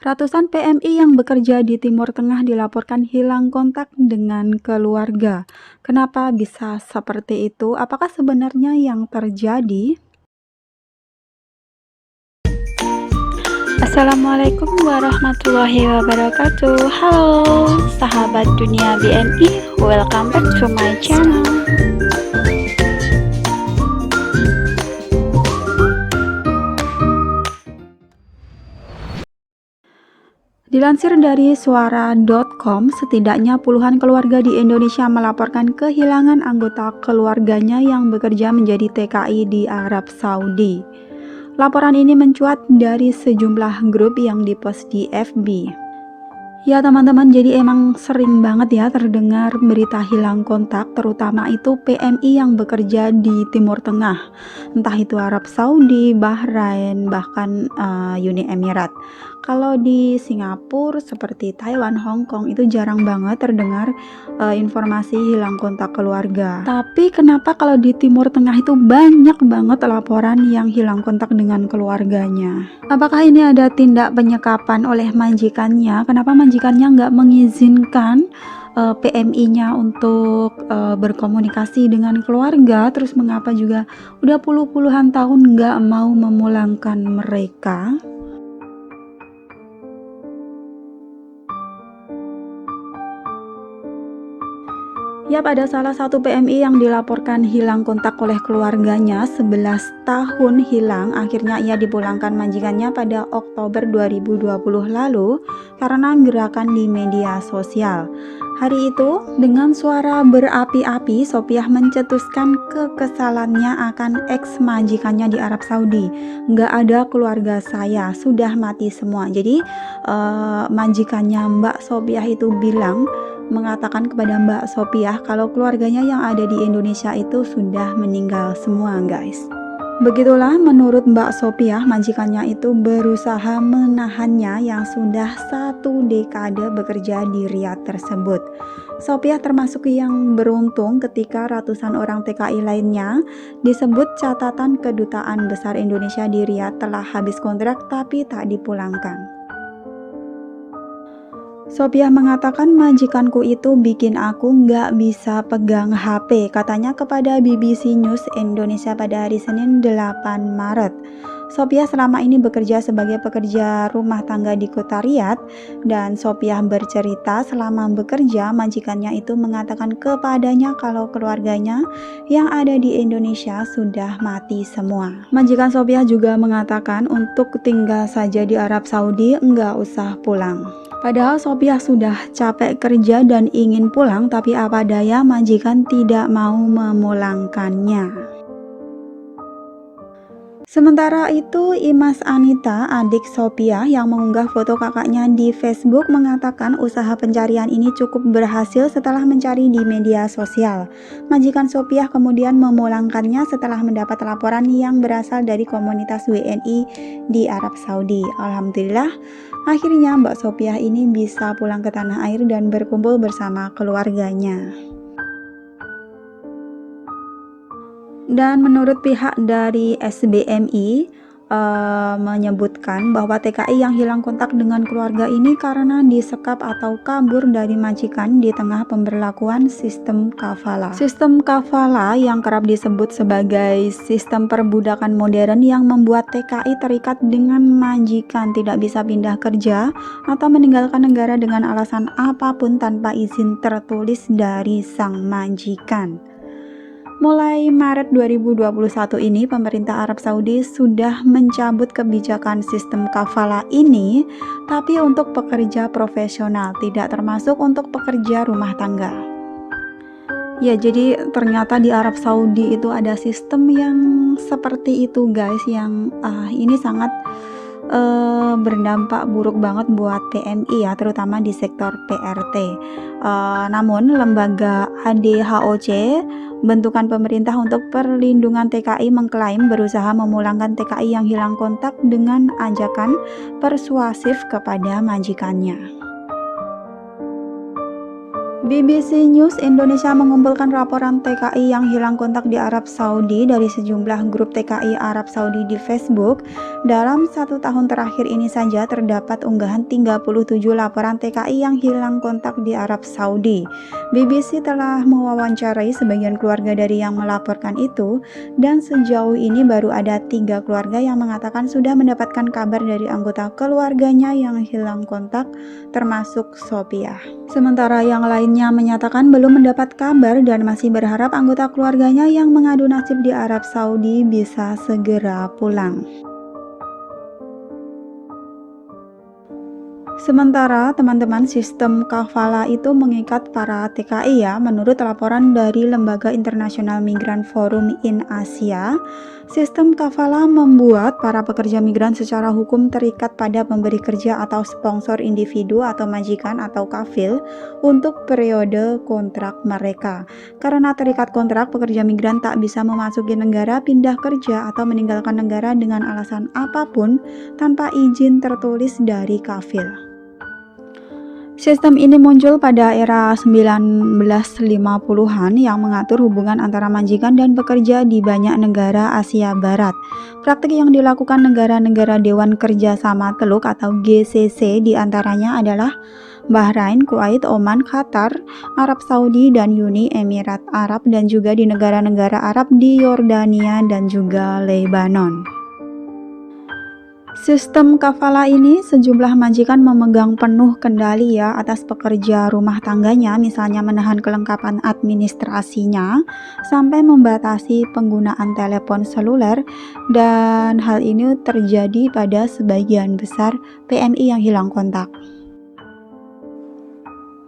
Ratusan PMI yang bekerja di Timur Tengah dilaporkan hilang kontak dengan keluarga. Kenapa bisa seperti itu? Apakah sebenarnya yang terjadi? Assalamualaikum warahmatullahi wabarakatuh. Halo, sahabat dunia BNI. Welcome back to my channel. Dilansir dari suara.com, setidaknya puluhan keluarga di Indonesia melaporkan kehilangan anggota keluarganya yang bekerja menjadi TKI di Arab Saudi. Laporan ini mencuat dari sejumlah grup yang dipost di FB. Ya teman-teman, jadi emang sering banget ya terdengar berita hilang kontak, terutama itu PMI yang bekerja di Timur Tengah, entah itu Arab Saudi, Bahrain, bahkan Uni Emirat. Kalau di Singapura seperti Taiwan, Hong Kong itu jarang banget terdengar informasi hilang kontak keluarga. Tapi kenapa kalau di Timur Tengah itu banyak banget laporan yang hilang kontak dengan keluarganya? Apakah ini ada tindak penyekapan oleh majikannya? Kenapa majikannya nggak mengizinkan PMI-nya untuk berkomunikasi dengan keluarga? Terus mengapa juga udah puluhan tahun nggak mau memulangkan mereka? Yap, ada salah satu PMI yang dilaporkan hilang kontak oleh keluarganya, 11 tahun hilang. Akhirnya ia dipulangkan majikannya pada Oktober 2020 lalu karena gerakan di media sosial. Hari itu, dengan suara berapi-api, Sopiah mencetuskan kekesalannya akan ex majikannya di Arab Saudi. Nggak ada keluarga saya, sudah mati semua. Jadi majikannya Mbak Sopiah itu mengatakan kepada Mbak Sopiah kalau keluarganya yang ada di Indonesia itu sudah meninggal semua, guys. Begitulah menurut Mbak Sopiah, majikannya itu berusaha menahannya yang sudah 1 dekade bekerja di Riyadh tersebut. Sopiah termasuk yang beruntung ketika ratusan orang TKI lainnya disebut catatan Kedutaan Besar Indonesia di Riyadh telah habis kontrak tapi tak dipulangkan. Sopiah mengatakan majikanku itu bikin aku nggak bisa pegang HP, katanya kepada BBC News Indonesia pada hari Senin 8 Maret. Sopiah selama ini bekerja sebagai pekerja rumah tangga di kota Riyadh dan Sopiah bercerita selama bekerja majikannya itu mengatakan kepadanya kalau keluarganya yang ada di Indonesia sudah mati semua. Majikan Sopiah juga mengatakan untuk tinggal saja di Arab Saudi nggak usah pulang. Padahal Sopiah sudah capek kerja dan ingin pulang, tapi apa daya majikan tidak mau memulangkannya. Sementara itu, Imas Anita, adik Sopiah yang mengunggah foto kakaknya di Facebook mengatakan usaha pencarian ini cukup berhasil setelah mencari di media sosial. Majikan Sopiah kemudian memulangkannya setelah mendapat laporan yang berasal dari komunitas WNI di Arab Saudi. Alhamdulillah, akhirnya Mbak Sopiah ini bisa pulang ke tanah air dan berkumpul bersama keluarganya. Dan menurut pihak dari SBMI menyebutkan bahwa TKI yang hilang kontak dengan keluarga ini karena disekap atau kabur dari majikan di tengah pemberlakuan sistem kafala. Sistem kafala yang kerap disebut sebagai sistem perbudakan modern yang membuat TKI terikat dengan majikan, tidak bisa pindah kerja atau meninggalkan negara dengan alasan apapun tanpa izin tertulis dari sang majikan. Mulai Maret 2021 ini, pemerintah Arab Saudi sudah mencabut kebijakan sistem kafala ini, tapi untuk pekerja profesional, tidak termasuk untuk pekerja rumah tangga. Ya, jadi ternyata di Arab Saudi itu ada sistem yang seperti itu, guys, yang ini sangat berdampak buruk banget buat PMI ya, terutama di sektor PRT. Namun lembaga ADHOC, bentukan pemerintah untuk perlindungan TKI, mengklaim berusaha memulangkan TKI yang hilang kontak dengan ajakan persuasif kepada majikannya. BBC News Indonesia mengumpulkan laporan TKI yang hilang kontak di Arab Saudi dari sejumlah grup TKI Arab Saudi di Facebook. Dalam 1 tahun terakhir ini saja terdapat unggahan 37 laporan TKI yang hilang kontak di Arab Saudi. BBC telah mewawancarai sebagian keluarga dari yang melaporkan itu, dan sejauh ini baru ada 3 keluarga yang mengatakan sudah mendapatkan kabar dari anggota keluarganya yang hilang kontak, termasuk Sopiah. Sementara yang lainnya menyatakan belum mendapat kabar dan masih berharap anggota keluarganya yang mengadu nasib di Arab Saudi bisa segera pulang. Sementara teman-teman, sistem kafala itu mengikat para TKI ya. Menurut laporan dari Lembaga Internasional Migran Forum in Asia, sistem kafala membuat para pekerja migran secara hukum terikat pada pemberi kerja atau sponsor individu atau majikan atau kafil untuk periode kontrak mereka. Karena terikat kontrak, pekerja migran tak bisa memasuki negara, pindah kerja, atau meninggalkan negara dengan alasan apapun tanpa izin tertulis dari kafil. Sistem ini muncul pada era 1950-an yang mengatur hubungan antara majikan dan pekerja di banyak negara Asia Barat. Praktik yang dilakukan negara-negara Dewan Kerjasama Teluk atau GCC diantaranya adalah Bahrain, Kuwait, Oman, Qatar, Arab Saudi, dan Uni Emirat Arab, dan juga di negara-negara Arab di Yordania dan juga Lebanon. Sistem kafala ini sejumlah majikan memegang penuh kendali ya atas pekerja rumah tangganya, misalnya menahan kelengkapan administrasinya sampai membatasi penggunaan telepon seluler, dan hal ini terjadi pada sebagian besar PMI yang hilang kontak.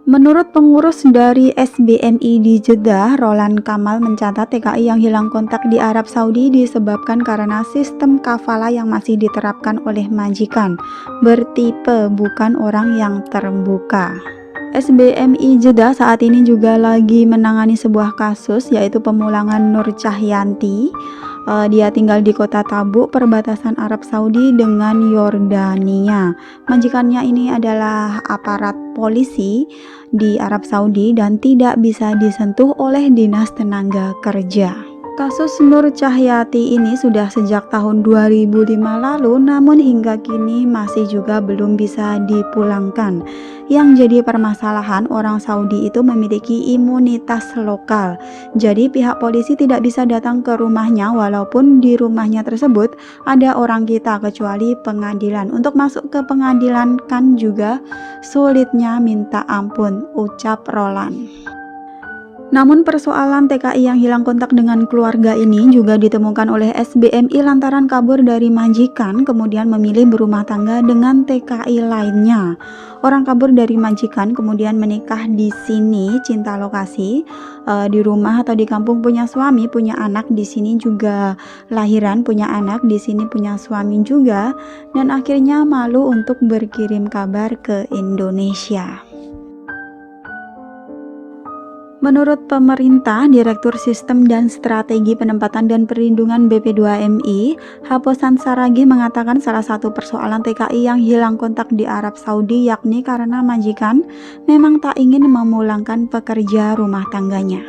Menurut pengurus dari SBMI di Jeddah, Roland Kamal mencatat TKI yang hilang kontak di Arab Saudi disebabkan karena sistem kafala yang masih diterapkan oleh majikan bertipe bukan orang yang terbuka. SBMI Jeddah saat ini juga lagi menangani sebuah kasus, yaitu pemulangan Nur Cahyanti. Dia tinggal di kota Tabuk, perbatasan Arab Saudi dengan Yordania. Majikannya ini adalah aparat polisi di Arab Saudi dan tidak bisa disentuh oleh Dinas Tenaga Kerja. Kasus Nur Cahyati ini sudah sejak tahun 2005 lalu, namun hingga kini masih juga belum bisa dipulangkan. Yang jadi permasalahan, orang Saudi itu memiliki imunitas lokal. Jadi pihak polisi tidak bisa datang ke rumahnya walaupun di rumahnya tersebut ada orang kita, kecuali pengadilan. Untuk masuk ke pengadilan kan juga sulitnya minta ampun, ucap Roland. Namun persoalan TKI yang hilang kontak dengan keluarga ini juga ditemukan oleh SBMI lantaran kabur dari majikan kemudian memilih berumah tangga dengan TKI lainnya. Orang kabur dari majikan kemudian menikah di sini, cinta lokasi, di rumah atau di kampung punya suami, punya anak, di sini juga lahiran, punya anak, di sini punya suami juga, dan akhirnya malu untuk berkirim kabar ke Indonesia. Menurut pemerintah, Direktur Sistem dan Strategi Penempatan dan Perlindungan BP2MI, Haposan Saragi mengatakan salah satu persoalan TKI yang hilang kontak di Arab Saudi yakni karena majikan memang tak ingin memulangkan pekerja rumah tangganya.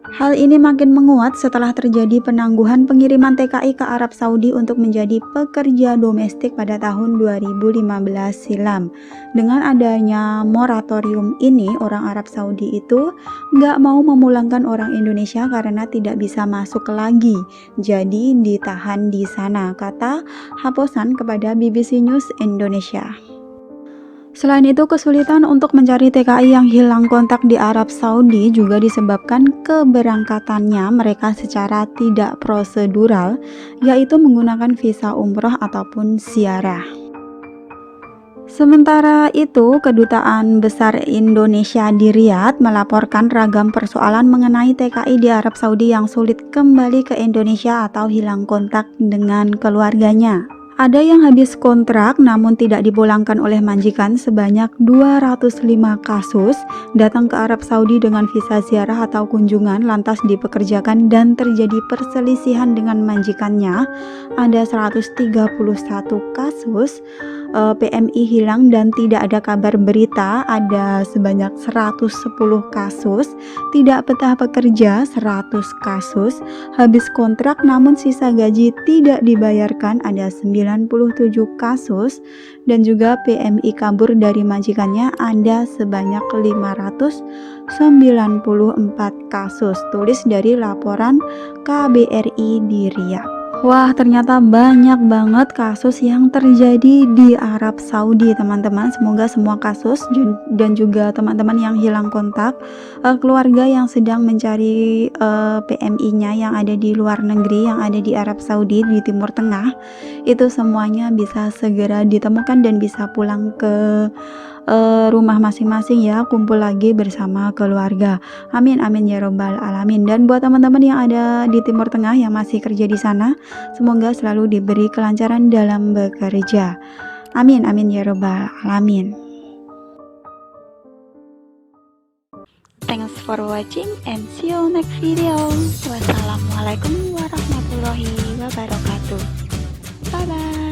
Hal ini makin menguat setelah terjadi penangguhan pengiriman TKI ke Arab Saudi untuk menjadi pekerja domestik pada tahun 2015 silam. Dengan adanya moratorium ini, orang Arab Saudi itu nggak mau memulangkan orang Indonesia karena tidak bisa masuk lagi, jadi ditahan di sana, kata Haposan kepada BBC News Indonesia. Selain itu, kesulitan untuk mencari TKI yang hilang kontak di Arab Saudi juga disebabkan keberangkatannya mereka secara tidak prosedural, yaitu menggunakan visa umroh ataupun ziarah. Sementara itu, Kedutaan Besar Indonesia di Riyadh melaporkan ragam persoalan mengenai TKI di Arab Saudi yang sulit kembali ke Indonesia atau hilang kontak dengan keluarganya. Ada yang habis kontrak namun tidak dipulangkan oleh majikan sebanyak 205 kasus, datang ke Arab Saudi dengan visa ziarah atau kunjungan lantas dipekerjakan dan terjadi perselisihan dengan majikannya. Ada 131 kasus. PMI hilang dan tidak ada kabar berita, ada sebanyak 110 kasus. Tidak betah bekerja, 100 kasus. Habis kontrak namun sisa gaji tidak dibayarkan, ada 97 kasus. Dan juga PMI kabur dari majikannya, ada sebanyak 594 kasus, tulis dari laporan KBRI di Riyadh. Wah, ternyata banyak banget kasus yang terjadi di Arab Saudi, teman-teman. Semoga semua kasus dan juga teman-teman yang hilang kontak, keluarga yang sedang mencari PMI-nya yang ada di luar negeri, yang ada di Arab Saudi, di Timur Tengah, itu semuanya bisa segera ditemukan dan bisa pulang ke rumah masing-masing ya, kumpul lagi bersama keluarga. Amin amin ya robbal alamin. Dan buat teman-teman yang ada di Timur Tengah yang masih kerja di sana, semoga selalu diberi kelancaran dalam bekerja. Amin amin ya robbal alamin. Thanks for watching and see you next video. Wassalamualaikum warahmatullahi wabarakatuh. Bye bye.